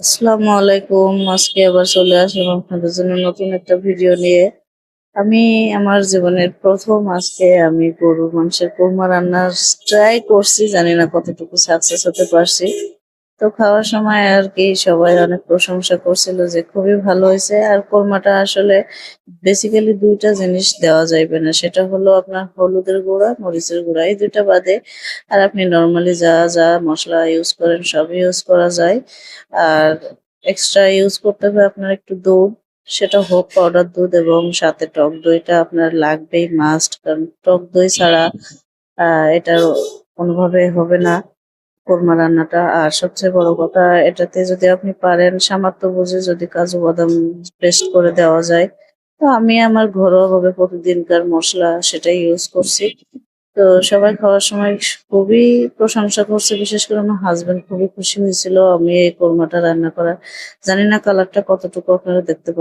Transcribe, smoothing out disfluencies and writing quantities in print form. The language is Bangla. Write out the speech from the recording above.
আসসালামু আলাইকুম। আজকে আবার চলে আসলাম আপনাদের জন্য নতুন একটা ভিডিও নিয়ে। আমি আমার জীবনের প্রথম আজকে আমি গরুর মাংসের কোরমা রান্নার ট্রাই করছি, জানি না কতটুকু সাকসেস হতে পারছি। তো খাওয়ার সময় আর কি সবাই অনেক প্রশংসা করছিল যে খুবই ভালো হয়েছে। আর কোরমাটা আসলে বেসিক্যালি দুইটা জিনিস দেওয়া যাইবে না, সেটা হলো আপনার হলুদের গুঁড়া, মরিচের গুঁড়া, এই দুইটা বাদে আর আপনি নর্মালি যা যা মশলা ইউজ করেন সব ইউজ করা যায়। আর এক্সট্রা ইউজ করতে হবে আপনার একটু দুধ, সেটা হোক পাউডার দুধ, এবং সাথে টক দইটা আপনার লাগবেই, মাস্ট, কারণ টক দই ছাড়া এটা কোনোভাবে হবে না কোরমা রান্নাটা। আর সবচেয়ে বড় কথা, এটাতে যদি আপনি পারেন সামান্য বুঝে যদি কাজু বাদাম পেস্ট করে দেওয়া যায়। তো আমি আমার ঘরোয়াভাবে প্রতিদিনকার মসলা সেটাই ইউজ করছি। তো সবাই খাওয়ার সময় খুবই প্রশংসা করছে, বিশেষ করে আমার হাজবেন্ড খুবই খুশি হয়েছিল আমি এই কোরমাটা রান্না করা। জানি না কালারটা কতটুকু আপনারা দেখতে পাচ্ছেন।